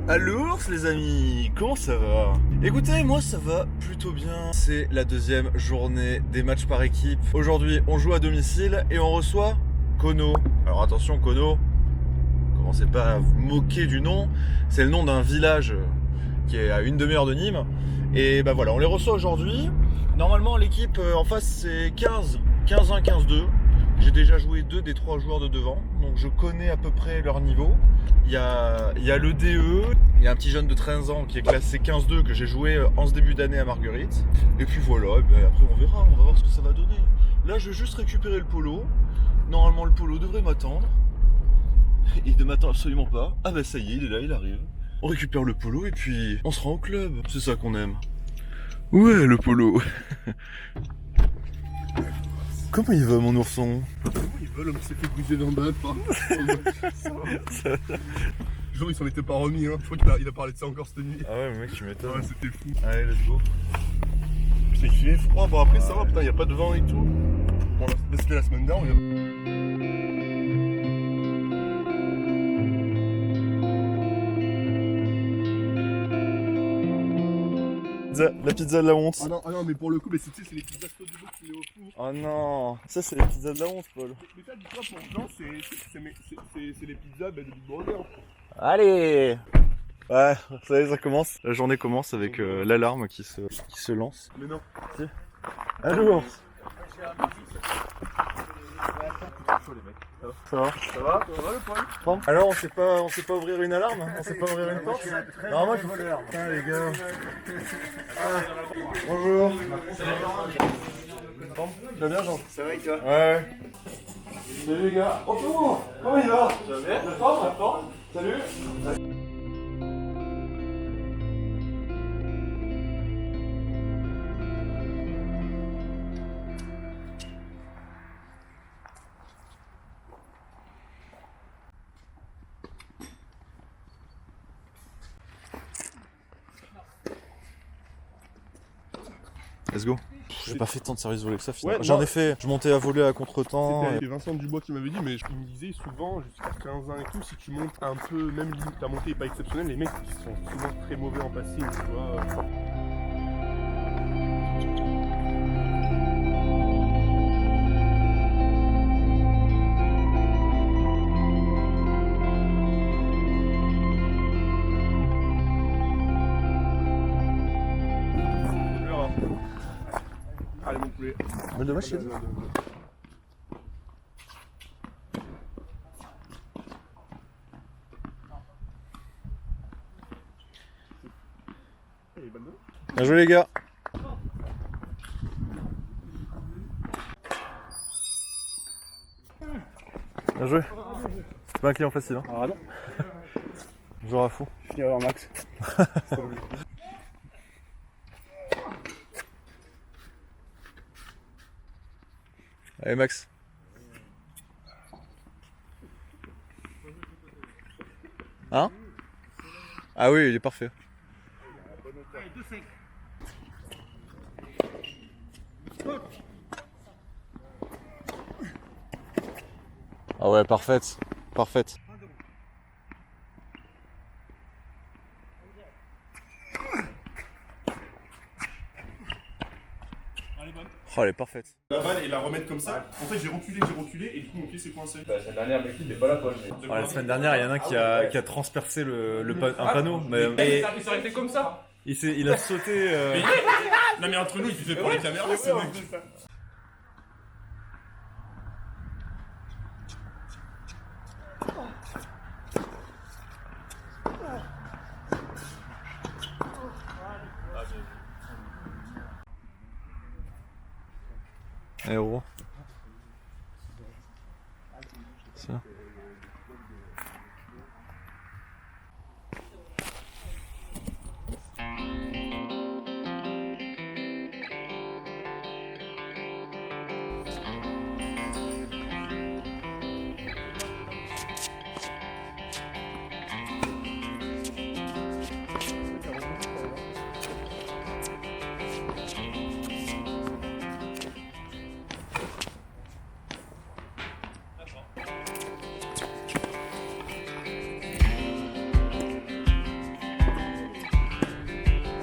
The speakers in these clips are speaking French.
Alors les amis, comment ça va? Écoutez, moi ça va plutôt bien. C'est la deuxième journée des matchs par équipe. Aujourd'hui, on joue à domicile et on reçoit Kono. Alors attention Kono, commencez pas à vous moquer du nom. C'est le nom d'un village qui est à une demi-heure de Nîmes. Et bah voilà, on les reçoit aujourd'hui. Normalement l'équipe en face c'est 15-1, 15-2. J'ai déjà joué 2 des 3 joueurs de devant, donc je connais à peu près leur niveau. Il y a le DE, il y a un petit jeune de 13 ans qui est classé 15-2 que j'ai joué en ce début d'année à Marguerite. Et puis voilà, et ben après on verra, on va voir ce que ça va donner. Là je vais juste récupérer le polo. Normalement le polo devrait m'attendre. Il ne m'attend absolument pas. Ah bah ça y est, il est là, il arrive. On récupère le polo et puis on se rend au club. C'est ça qu'on aime. Ouais, le polo. Comment il va mon ourson? Comment il va l'homme qui s'est fait briser dans le pas. Genre il s'en était pas remis hein. Je crois qu'il a parlé de ça encore cette nuit. Ah ouais mais mec tu m'étonnes. Ouais c'était fou. Allez let's go. Putain il fait froid, bon après ça va, putain y a pas de vent et tout. Bon là c'était la semaine dernière. La pizza de la honte. Ah non mais pour le coup mais c'est les pizzas Claude Dubois qui met au four. Oh non, ça c'est les pizzas de la honte Paul. Mais ça dis-toi pour Jean c'est les pizzas de Big Burger. Allez. Ouais, ça y est, ça commence. La journée commence avec l'alarme qui se lance. Mais non. Si. Allô. Ça va? Ça va le poil? Alors on sait pas ouvrir une alarme? On sait pas ouvrir une porte? Non moi je putain les gars. Ah. Bonjour. Tu vas bien Jean? Ça va et toi? Ouais. Salut les gars. Bonjour. Comment il va? Ça va bien? La forme? Salut. Let's go. J'ai pas fait tant de service volé que ça finalement. Ouais, J'en non. ai fait, je montais à voler à contre-temps. C'était Vincent Dubois qui m'avait dit, mais il me disait souvent, jusqu'à 15 ans et tout, si tu montes un peu, même limite ta montée est pas exceptionnelle, les mecs ils sont souvent très mauvais en passing, tu vois. Allez mon poulet. Mal de match, j'ai dit. Bien joué les gars. Bien joué. C'est pas un client facile hein. Ah non, Joueur à fond. je finis à leur max. Allez Max. Hein? Ah oui, il est parfait. Ah ouais, parfaite. Parfaite. Oh, elle est parfaite. La balle et la remettre comme ça. En fait j'ai reculé et du coup mon pied s'est coincé. La semaine dernière, le mec, il n'est pas là, quoi. La semaine dernière, il y en a un qui a transpercé un panneau. Mais Il s'est arrêté comme ça. il a sauté. Non mais entre nous il faisait pour les caméras, c'est vrai. Eh gros. Tiens.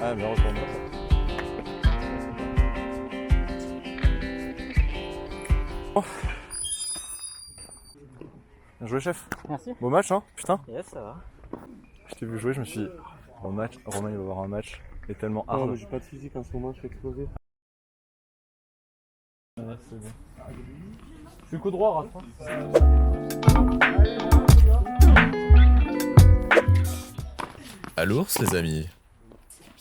Ah, mais retourne. Bien joué, chef. Merci. Beau match, hein. Putain. Yes, ça va. Je t'ai vu jouer, je me suis dit, bon match, Romain il va avoir un match, il est tellement hard. Non, j'ai pas de physique en ce moment, je fais exploser. Ouais, c'est bon. Je suis coup droit, Raph. À l'ours, les amis.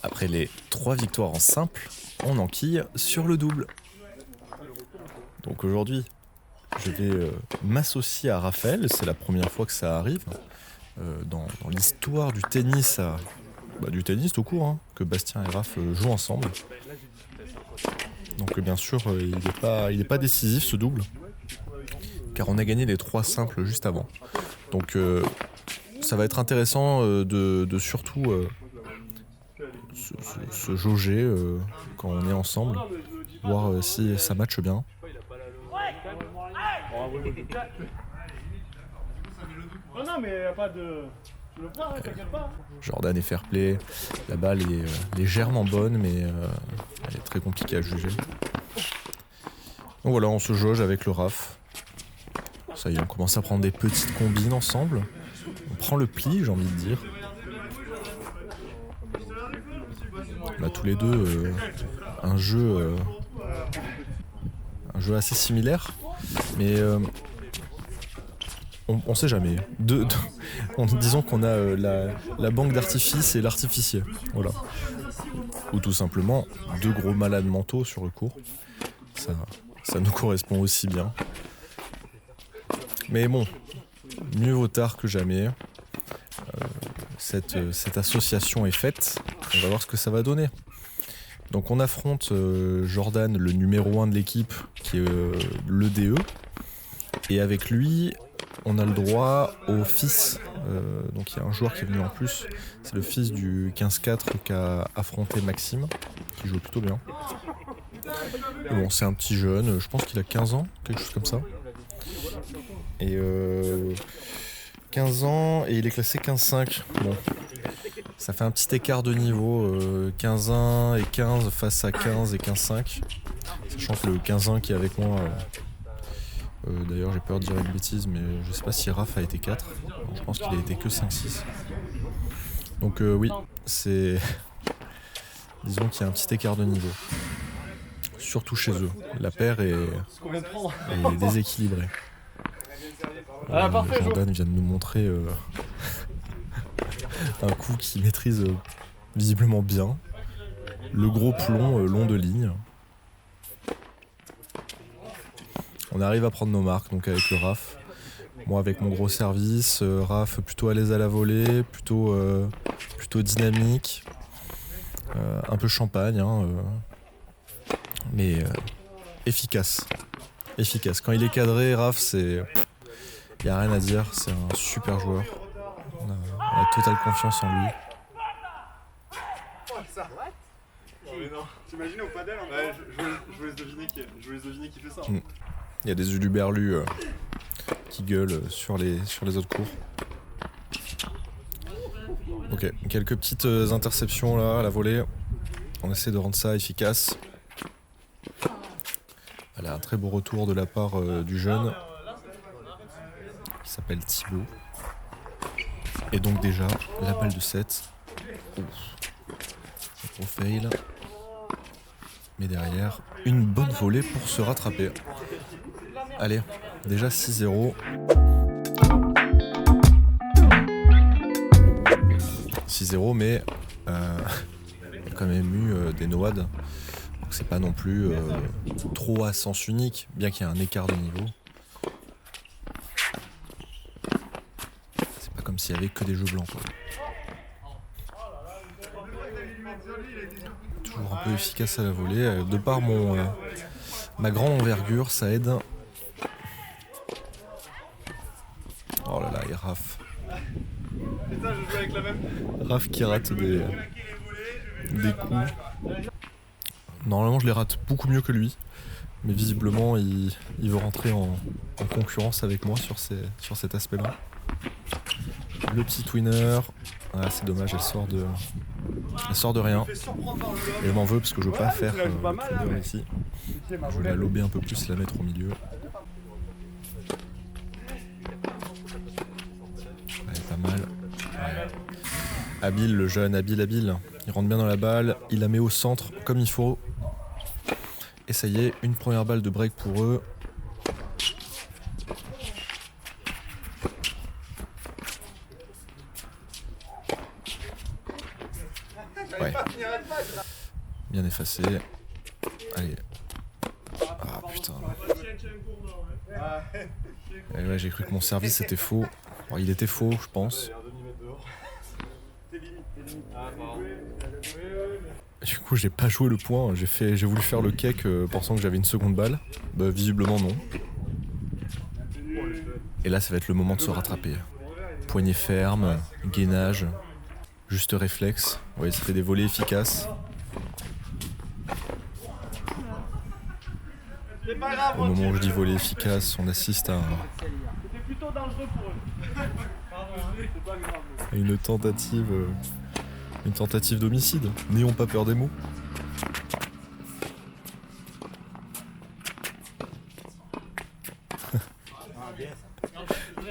Après les 3 victoires en simple, on enquille sur le double. Donc aujourd'hui, je vais m'associer à Raphaël. C'est la première fois que ça arrive dans l'histoire du tennis, du tennis tout court, hein, que Bastien et Raph jouent ensemble. Donc bien sûr, il n'est pas décisif ce double, car on a gagné les 3 simples juste avant. Donc ça va être intéressant de surtout se jauger quand on est ensemble, voir si ça matche bien. Non, mais y a pas de. Tu le prends, t'inquiète pas. Jordan est fair play, la balle est légèrement bonne, mais elle est très compliquée à juger. Donc voilà, on se jauge avec le Raph. Ça y est, on commence à prendre des petites combines ensemble. On prend le pli, j'ai envie de dire. On a tous les deux un jeu assez similaire, mais on sait jamais. Disons qu'on a la banque d'artifice et l'artificier, voilà. Ou tout simplement 2 gros malades mentaux sur le court. Ça nous correspond aussi bien. Mais bon, mieux vaut tard que jamais. Cette association est faite. On va voir ce que ça va donner. Donc on affronte Jordan, le numéro 1 de l'équipe, qui est le DE. Et avec lui, on a le droit au fils. Donc il y a un joueur qui est venu en plus. C'est le fils du 15-4 qu'a affronté Maxime, qui joue plutôt bien. Et bon, c'est un petit jeune, je pense qu'il a 15 ans, quelque chose comme ça. Et 15 ans, et il est classé 15-5. Bon, ça fait un petit écart de niveau, 15-1 et 15 face à 15 et 15-5. Sachant que le 15-1 qui est avec moi, d'ailleurs j'ai peur de dire une bêtise, mais je sais pas si Raph a été 4. Je pense qu'il a été que 5-6. Donc oui, c'est... Disons qu'il y a un petit écart de niveau. Surtout chez eux. La paire est déséquilibrée. Jordan vient de nous montrer un coup qu'il maîtrise visiblement bien. Le gros plomb long de ligne. On arrive à prendre nos marques donc avec le Raph. Moi avec mon gros service, Raph plutôt à l'aise à la volée, plutôt dynamique, un peu champagne, hein, mais efficace. Efficace. Quand il est cadré, Raph, il n'y a rien à dire, c'est un super joueur. On a totale confiance en lui. T'imagines au padel, je voulais deviner qui fait ça. Il y a des uluberlus qui gueulent sur les autres cours. Ok, quelques petites interceptions là à la volée. On essaie de rendre ça efficace. Voilà, un très beau retour de la part du jeune qui s'appelle Thibaut. Et donc déjà, la balle de 7. Gros fail. Mais derrière, une bonne volée pour se rattraper. Allez, déjà 6-0. 6-0, mais il y a quand même eu des noades. Donc c'est pas non plus trop à sens unique, bien qu'il y ait un écart de niveau. C'est pas comme s'il y avait que des jeux blancs, quoi. Toujours un peu efficace à la volée. De par ma grande envergure, ça aide. Oh là là, et Raph. Raph qui rate des coups. Normalement, je les rate beaucoup mieux que lui. Mais visiblement, il veut rentrer en concurrence avec moi sur cet aspect-là. Le petit winner. Ah, c'est dommage, elle sort de rien. Et elle m'en veut parce que je veux pas faire le winner ici. Je vais la lober un peu plus et la mettre au milieu. Elle est pas mal. Ouais. Habile, le jeune, habile. Il rentre bien dans la balle, il la met au centre comme il faut. Et ça y est, une première balle de break pour eux. Ouais. Bien effacé. Allez. Ah putain. Et ouais, j'ai cru que mon service était faux. Alors, il était faux, je pense. Du coup, j'ai pas joué le point. J'ai voulu faire le cake pensant que j'avais une seconde balle. Bah, visiblement non. Et là, ça va être le moment de se rattraper. Poignée ferme, gainage, juste réflexe. Ouais, ça fait des volets efficaces. Au moment où je dis volet efficace, on assiste à une tentative d'homicide. N'ayons pas peur des mots.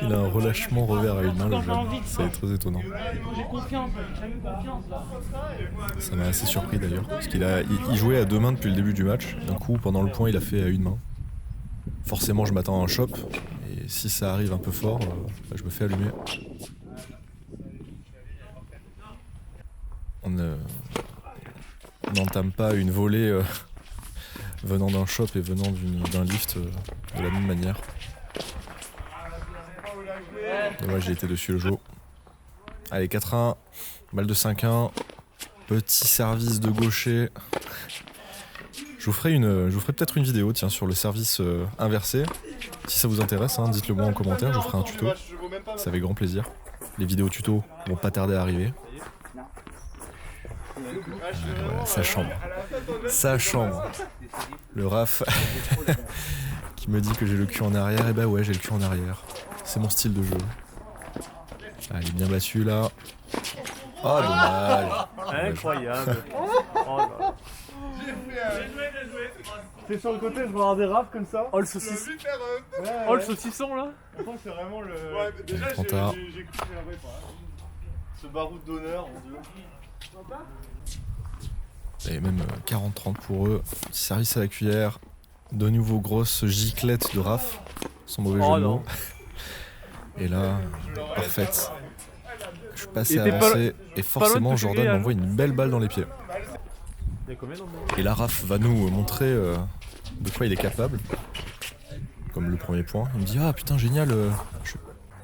Il a un relâchement revers à une main, le jeune. C'est très étonnant. Ça m'a assez surpris d'ailleurs, parce il jouait à deux mains depuis le début du match. D'un coup, pendant le point, il a fait à une main. Forcément, je m'attends à un chop, et si ça arrive un peu fort, je me fais allumer. On n'entame pas une volée venant d'un shop et venant d'un lift de la même manière. Et ouais, j'ai été dessus le jeu. Allez, 4-1, balle de 5-1, petit service de gaucher. Je vous ferai peut-être une vidéo tiens, sur le service inversé. Si ça vous intéresse, hein, dites-le moi en commentaire, je vous ferai un tuto. Ça avec grand plaisir. Les vidéos tuto vont pas tarder à arriver. Voilà, ça chambre. Le Raph qui me dit que j'ai le cul en arrière, et bah ouais, j'ai le cul en arrière. C'est mon style de jeu. Ah, il est bien battu là. Oh dommage. Incroyable. Oh là. C'est sur le côté, je regardais Raph comme ça. Oh le saucisson. Oh le saucisson là. Je pense que c'est vraiment le. Ouais, déjà j'ai cru que j'avais pas. Ce baroud d'honneur, mon dieu. Et même 40-30 pour eux. Petit service à la cuillère. De nouveau grosse giclette de Raph. Son mauvais jeu de mots. Et là, parfaite. Je suis passé à avancer et forcément Jordan m'envoie une belle balle dans les pieds. Et là Raph va nous montrer de quoi il est capable. Comme le premier point. Il me dit ah putain génial,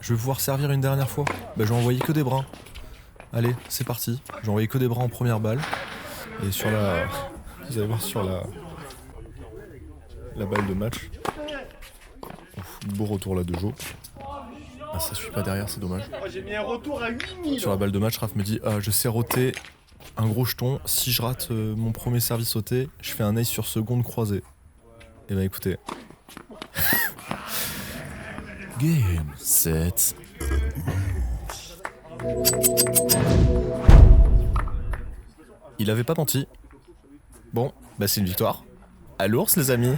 je vais pouvoir servir une dernière fois. Bah j'ai envoyé que des brins. Allez, c'est parti. J'ai envoyé que des brins en première balle. Et sur la... Vous allez voir sur la balle de match. Ouf, beau retour là de Jo. Ah ça suit pas derrière, c'est dommage. J'ai mis un retour à 8000. Sur la balle de match, Raph me dit ah je sais roter un gros jeton. Si je rate mon premier service sauté, je fais un ace sur seconde croisée. Et bah écoutez. Game, set. Il avait pas menti. Bon, bah c'est une victoire. À l'ours les amis.